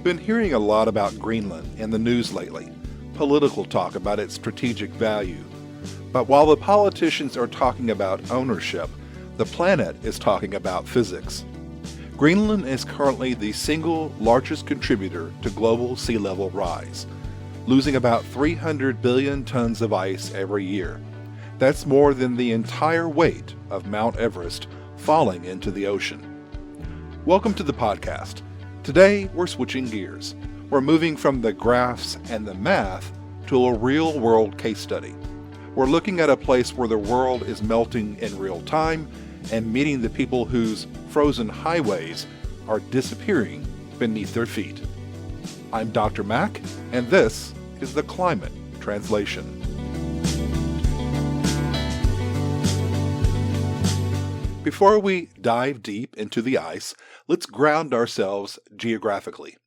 We've been hearing a lot about Greenland in the news lately, political talk about its strategic value. But while the politicians are talking about ownership, the planet is talking about physics. Greenland is currently the single largest contributor to global sea level rise, losing about 300 billion tons of ice every year. That's more than the entire weight of Mount Everest falling into the ocean. Welcome to the podcast. Today, we're switching gears. We're moving from the graphs and the math to a real-world case study. We're looking at a place where the world is melting in real time and meeting the people whose frozen highways are disappearing beneath their feet. I'm Dr. Mack, and this is the Climate Translation. Before we dive deep into the ice, let's ground ourselves geographically.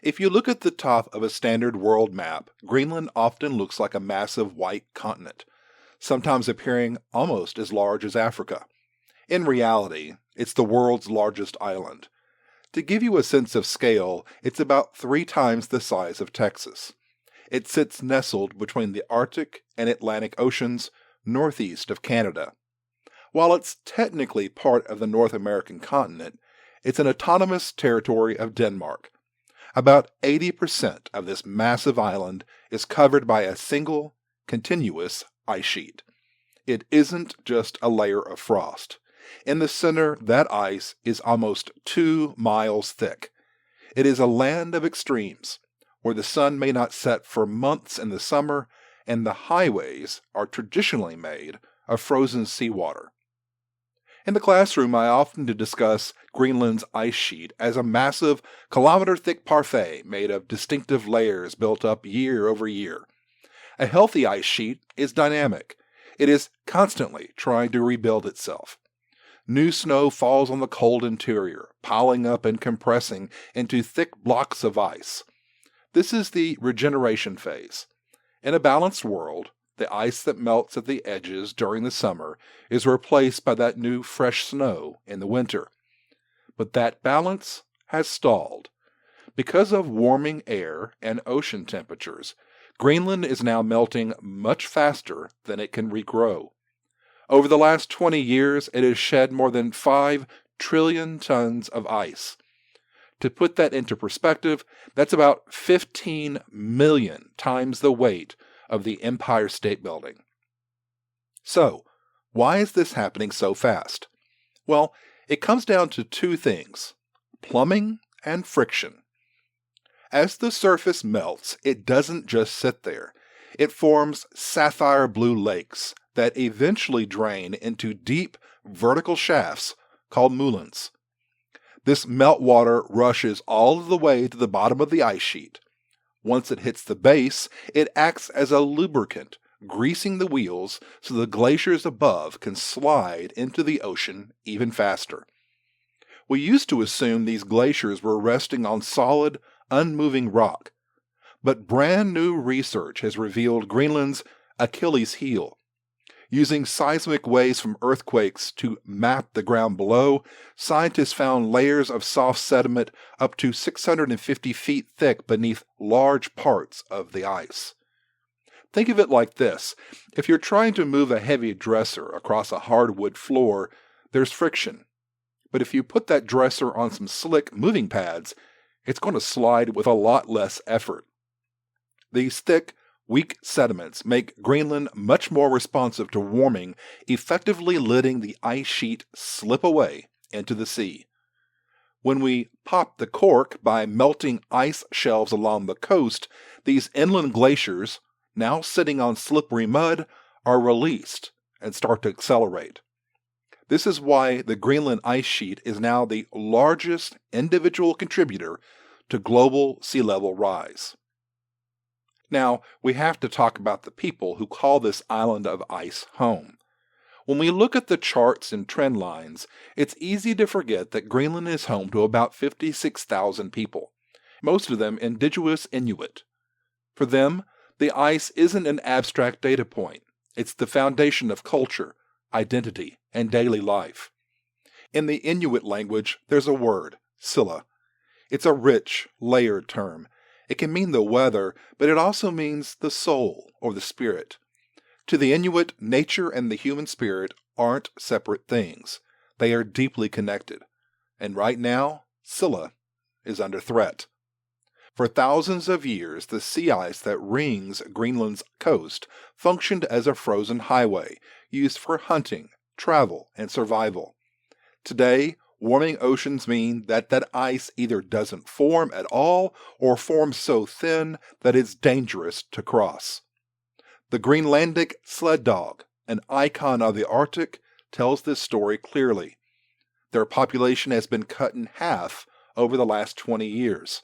If you look at the top of a standard world map, Greenland often looks like a massive white continent, sometimes appearing almost as large as Africa. In reality, it's the world's largest island. To give you a sense of scale, it's about 3 times the size of Texas. It sits nestled between the Arctic and Atlantic Oceans, northeast of Canada. While it's technically part of the North American continent, it's an autonomous territory of Denmark. About 80% of this massive island is covered by a single, continuous ice sheet. It isn't just a layer of frost. In the center, that ice is almost 2 miles thick. It is a land of extremes, where the sun may not set for months in the summer, and the highways are traditionally made of frozen seawater. In the classroom, I often discuss Greenland's ice sheet as a massive, kilometer-thick parfait made of distinctive layers built up year over year. A healthy ice sheet is dynamic. It is constantly trying to rebuild itself. New snow falls on the cold interior, piling up and compressing into thick blocks of ice. This is the regeneration phase. In a balanced world, the ice that melts at the edges during the summer is replaced by that new fresh snow in the winter. But that balance has stalled. Because of warming air and ocean temperatures, Greenland is now melting much faster than it can regrow. Over the last 20 years, it has shed more than 5 trillion tons of ice. To put that into perspective, that's about 15 million times the weight of the Empire State Building. So, why is this happening so fast? Well, it comes down to 2 things: plumbing and friction. As the surface melts, it doesn't just sit there. It forms sapphire blue lakes that eventually drain into deep vertical shafts called moulins. This meltwater rushes all the way to the bottom of the ice sheet. Once it hits the base, it acts as a lubricant, greasing the wheels so the glaciers above can slide into the ocean even faster. We used to assume these glaciers were resting on solid, unmoving rock, but brand new research has revealed Greenland's Achilles heel. Using seismic waves from earthquakes to map the ground below, scientists found layers of soft sediment up to 650 feet thick beneath large parts of the ice. Think of it like this. If you're trying to move a heavy dresser across a hardwood floor, there's friction. But if you put that dresser on some slick moving pads, it's going to slide with a lot less effort. These thick, weak sediments make Greenland much more responsive to warming, effectively letting the ice sheet slip away into the sea. When we pop the cork by melting ice shelves along the coast, these inland glaciers, now sitting on slippery mud, are released and start to accelerate. This is why the Greenland ice sheet is now the largest individual contributor to global sea level rise. Now, we have to talk about the people who call this island of ice home. When we look at the charts and trend lines, it's easy to forget that Greenland is home to about 56,000 people, most of them indigenous Inuit. For them, the ice isn't an abstract data point. It's the foundation of culture, identity, and daily life. In the Inuit language, there's a word, silla. It's a rich, layered term. It can mean the weather, but it also means the soul or the spirit. To the Inuit, nature and the human spirit aren't separate things. They are deeply connected. And right now, Scylla is under threat. For thousands of years, the sea ice that rings Greenland's coast functioned as a frozen highway used for hunting, travel, and survival. Today, warming oceans mean that ice either doesn't form at all or forms so thin that it's dangerous to cross. The Greenlandic sled dog, an icon of the Arctic, tells this story clearly. Their population has been cut in half over the last 20 years.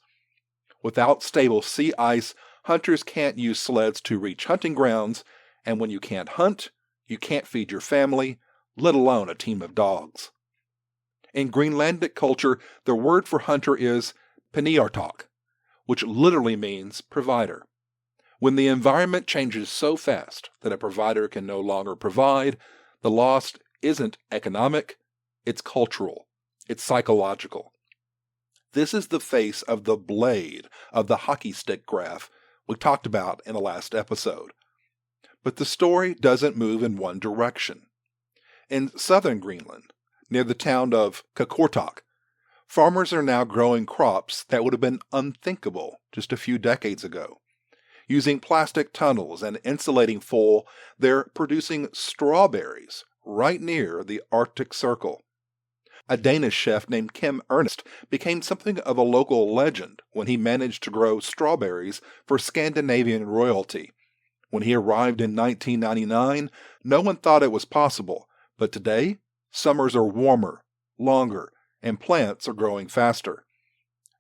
Without stable sea ice, hunters can't use sleds to reach hunting grounds, and when you can't hunt, you can't feed your family, let alone a team of dogs. In Greenlandic culture, the word for hunter is peniartok, which literally means provider. When the environment changes so fast that a provider can no longer provide, the loss isn't economic, it's cultural, it's psychological. This is the face of the blade of the hockey stick graph we talked about in the last episode. But the story doesn't move in one direction. In southern Greenland, near the town of Korpics, farmers are now growing crops that would have been unthinkable just a few decades ago. Using plastic tunnels and insulating foil, they're producing strawberries right near the Arctic Circle. A Danish chef named Kim Ernst became something of a local legend when he managed to grow strawberries for Scandinavian royalty. When he arrived in 1999, no one thought it was possible, but today, summers are warmer, longer, and plants are growing faster.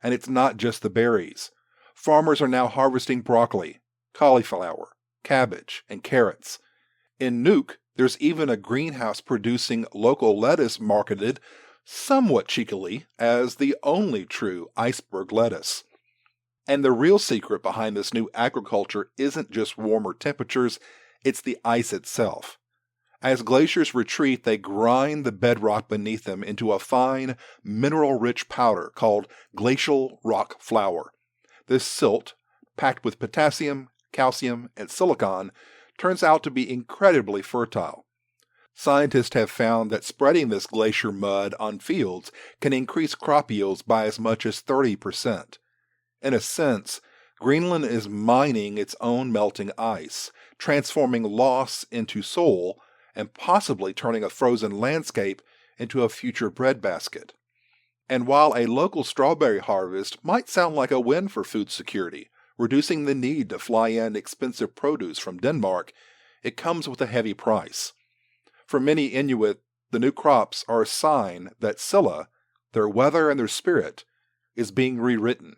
And it's not just the berries. Farmers are now harvesting broccoli, cauliflower, cabbage, and carrots. In Nuuk, there's even a greenhouse producing local lettuce marketed somewhat cheekily as the only true iceberg lettuce. And the real secret behind this new agriculture isn't just warmer temperatures, it's the ice itself. As glaciers retreat, they grind the bedrock beneath them into a fine, mineral-rich powder called glacial rock flour. This silt, packed with potassium, calcium, and silicon, turns out to be incredibly fertile. Scientists have found that spreading this glacier mud on fields can increase crop yields by as much as 30%. In a sense, Greenland is mining its own melting ice, transforming loss into soul, and possibly turning a frozen landscape into a future breadbasket. And while a local strawberry harvest might sound like a win for food security, reducing the need to fly in expensive produce from Denmark, it comes with a heavy price. For many Inuit, the new crops are a sign that Scylla, their weather and their spirit, is being rewritten.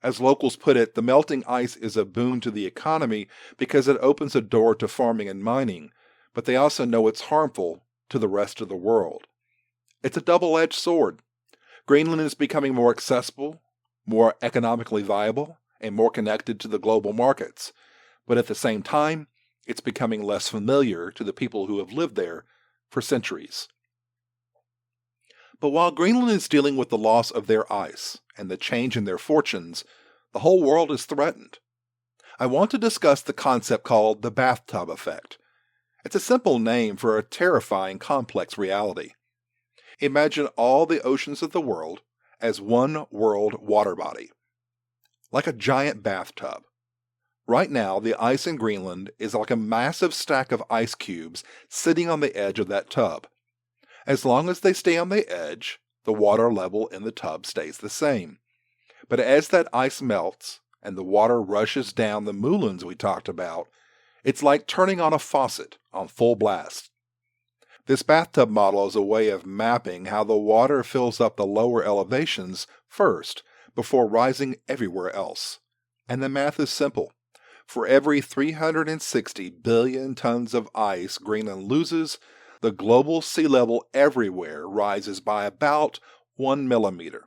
As locals put it, the melting ice is a boon to the economy because it opens a door to farming and mining, but they also know it's harmful to the rest of the world. It's a double-edged sword. Greenland is becoming more accessible, more economically viable, and more connected to the global markets, but at the same time, it's becoming less familiar to the people who have lived there for centuries. But while Greenland is dealing with the loss of their ice and the change in their fortunes, the whole world is threatened. I want to discuss the concept called the bathtub effect. It's a simple name for a terrifying, complex reality. Imagine all the oceans of the world as one world water body, like a giant bathtub. Right now, the ice in Greenland is like a massive stack of ice cubes sitting on the edge of that tub. As long as they stay on the edge, the water level in the tub stays the same. But as that ice melts and the water rushes down the moulins we talked about, it's like turning on a faucet on full blast. This bathtub model is a way of mapping how the water fills up the lower elevations first before rising everywhere else. And the math is simple. For every 360 billion tons of ice Greenland loses, the global sea level everywhere rises by about 1 millimeter.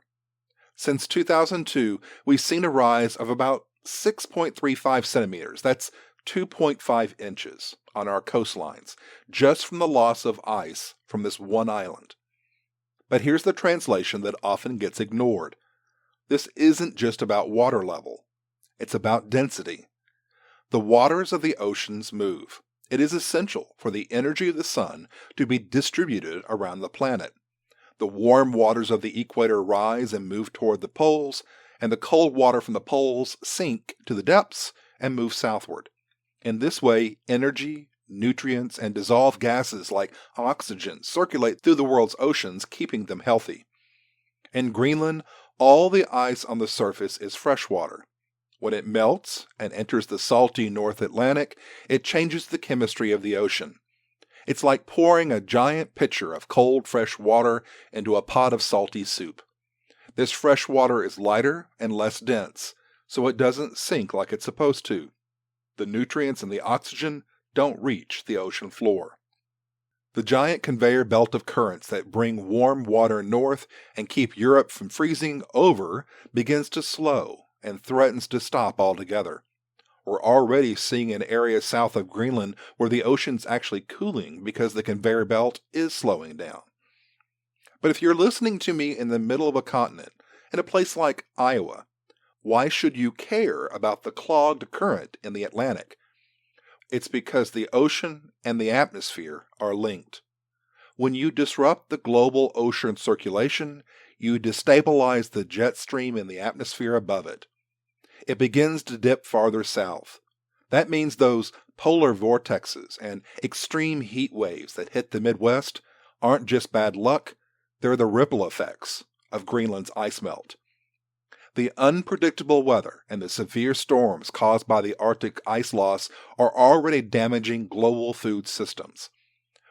Since 2002, we've seen a rise of about 6.35 centimeters, that's 2.5 inches, on our coastlines, just from the loss of ice from this one island. But here's the translation that often gets ignored. This isn't just about water level. It's about density. The waters of the oceans move. It is essential for the energy of the sun to be distributed around the planet. The warm waters of the equator rise and move toward the poles, and the cold water from the poles sink to the depths and move southward. In this way, energy, nutrients, and dissolved gases like oxygen circulate through the world's oceans, keeping them healthy. In Greenland, all the ice on the surface is freshwater. When it melts and enters the salty North Atlantic, it changes the chemistry of the ocean. It's like pouring a giant pitcher of cold, fresh water into a pot of salty soup. This fresh water is lighter and less dense, so it doesn't sink like it's supposed to. The nutrients and the oxygen don't reach the ocean floor. The giant conveyor belt of currents that bring warm water north and keep Europe from freezing over begins to slow and threatens to stop altogether. We're already seeing an area south of Greenland where the ocean's actually cooling because the conveyor belt is slowing down. But if you're listening to me in the middle of a continent, in a place like Iowa, why should you care about the clogged current in the Atlantic? It's because the ocean and the atmosphere are linked. When you disrupt the global ocean circulation, you destabilize the jet stream in the atmosphere above it. It begins to dip farther south. That means those polar vortexes and extreme heat waves that hit the Midwest aren't just bad luck, they're the ripple effects of Greenland's ice melt. The unpredictable weather and the severe storms caused by the Arctic ice loss are already damaging global food systems.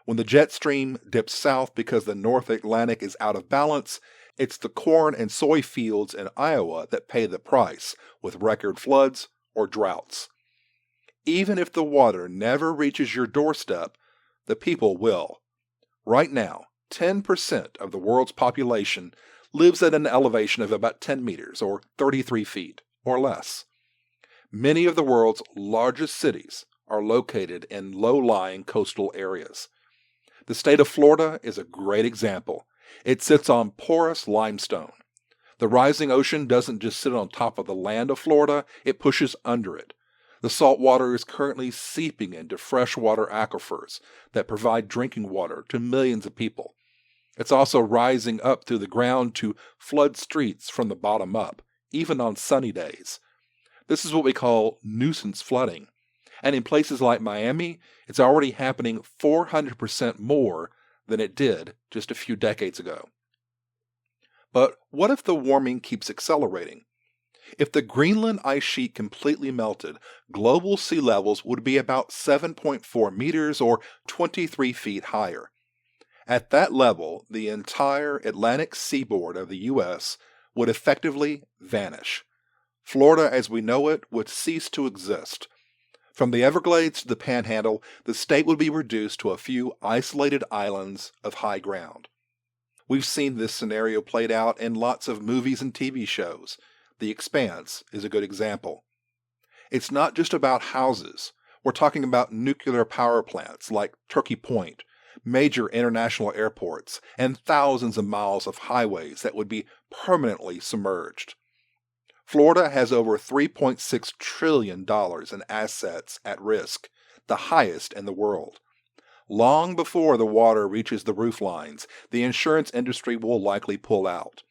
When the jet stream dips south because the North Atlantic is out of balance, it's the corn and soy fields in Iowa that pay the price with record floods or droughts. Even if the water never reaches your doorstep, the people will. Right now, 10% of the world's population lives at an elevation of about 10 meters or 33 feet or less. Many of the world's largest cities are located in low-lying coastal areas. The state of Florida is a great example. It sits on porous limestone. The rising ocean doesn't just sit on top of the land of Florida, it pushes under it. The salt water is currently seeping into freshwater aquifers that provide drinking water to millions of people. It's also rising up through the ground to flood streets from the bottom up, even on sunny days. This is what we call nuisance flooding. And in places like Miami, it's already happening 400% more than it did just a few decades ago. But what if the warming keeps accelerating? If the Greenland ice sheet completely melted, global sea levels would be about 7.4 meters or 23 feet higher. At that level, the entire Atlantic seaboard of the U.S. would effectively vanish. Florida as we know it would cease to exist. From the Everglades to the Panhandle, the state would be reduced to a few isolated islands of high ground. We've seen this scenario played out in lots of movies and TV shows. The Expanse is a good example. It's not just about houses. We're talking about nuclear power plants like Turkey Point, major international airports, and thousands of miles of highways that would be permanently submerged. Florida has over $3.6 trillion in assets at risk, the highest in the world. Long before the water reaches the roof lines, the insurance industry will likely pull out.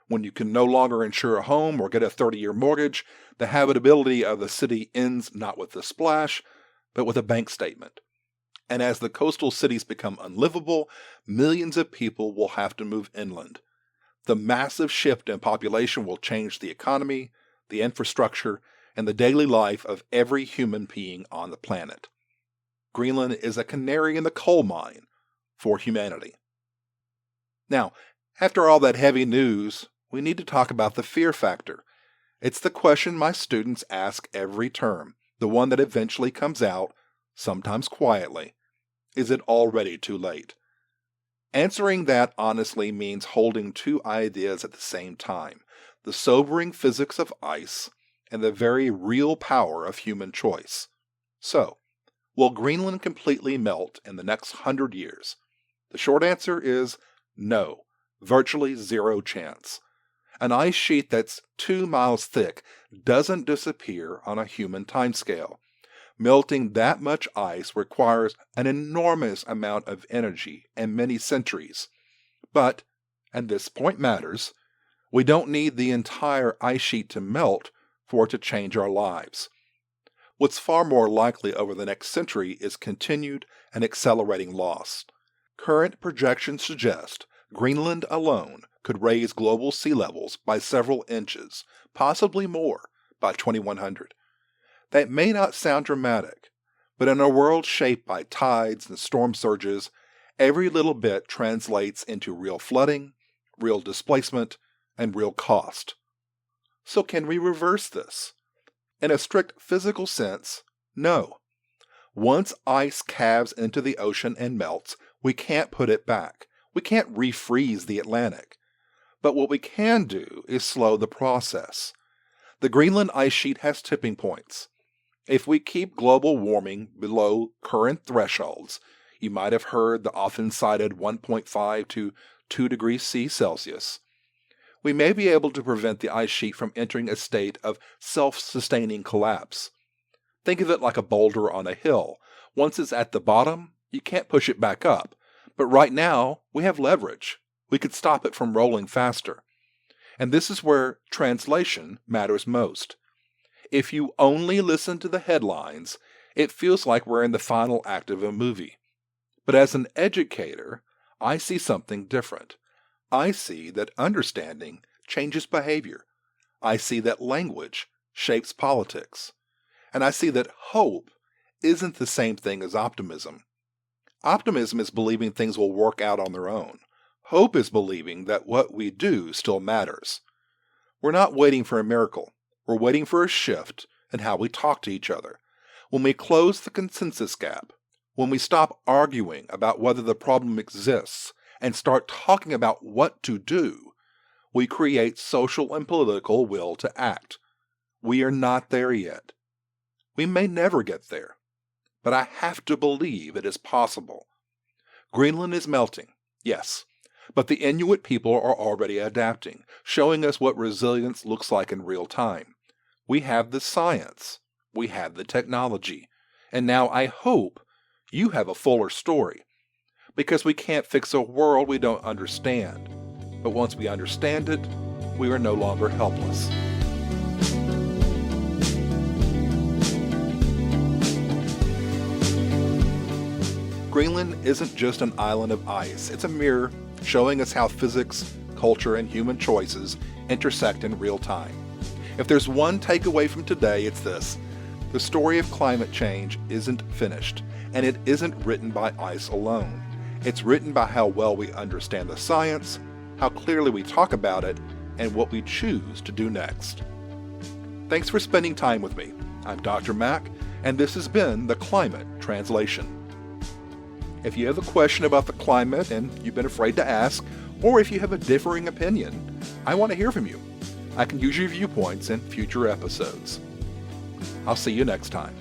When you can no longer insure a home or get a 30-year mortgage, the habitability of the city ends not with a splash, but with a bank statement. And as the coastal cities become unlivable, millions of people will have to move inland. The massive shift in population will change the economy, the infrastructure, and the daily life of every human being on the planet. Greenland is a canary in the coal mine for humanity. Now, after all that heavy news, we need to talk about the fear factor. It's the question my students ask every term, the one that eventually comes out, sometimes quietly. Is it already too late? Answering that honestly means holding two ideas at the same time, the sobering physics of ice and the very real power of human choice. So, will Greenland completely melt in the next 100 years? The short answer is no, virtually zero chance. An ice sheet that's 2 miles thick doesn't disappear on a human timescale. Melting that much ice requires an enormous amount of energy and many centuries. But, and this point matters, we don't need the entire ice sheet to melt for it to change our lives. What's far more likely over the next century is continued and accelerating loss. Current projections suggest Greenland alone could raise global sea levels by several inches, possibly more, by 2100. That may not sound dramatic, but in a world shaped by tides and storm surges, every little bit translates into real flooding, real displacement, and real cost. So can we reverse this? In a strict physical sense, no. Once ice calves into the ocean and melts, we can't put it back. We can't refreeze the Atlantic. But what we can do is slow the process. The Greenland ice sheet has tipping points. If we keep global warming below current thresholds, you might have heard the often cited 1.5 to 2 degrees Celsius, we may be able to prevent the ice sheet from entering a state of self-sustaining collapse. Think of it like a boulder on a hill. Once it's at the bottom, you can't push it back up. But right now, we have leverage. We could stop it from rolling faster. And this is where translation matters most. If you only listen to the headlines, it feels like we're in the final act of a movie. But as an educator, I see something different. I see that understanding changes behavior. I see that language shapes politics. And I see that hope isn't the same thing as optimism. Optimism is believing things will work out on their own. Hope is believing that what we do still matters. We're not waiting for a miracle. We're waiting for a shift in how we talk to each other. When we close the consensus gap, when we stop arguing about whether the problem exists and start talking about what to do, we create social and political will to act. We are not there yet. We may never get there, but I have to believe it is possible. Greenland is melting, yes, but the Inuit people are already adapting, showing us what resilience looks like in real time. We have the science, we have the technology, and now I hope you have a fuller story, because we can't fix a world we don't understand. But once we understand it, we are no longer helpless. Greenland isn't just an island of ice. It's a mirror showing us how physics, culture, and human choices intersect in real time. If there's one takeaway from today, it's this. The story of climate change isn't finished, and it isn't written by ice alone. It's written by how well we understand the science, how clearly we talk about it, and what we choose to do next. Thanks for spending time with me. I'm Dr. Mack, and this has been The Climate Translation. If you have a question about the climate and you've been afraid to ask, or if you have a differing opinion, I want to hear from you. I can use your viewpoints in future episodes. I'll see you next time.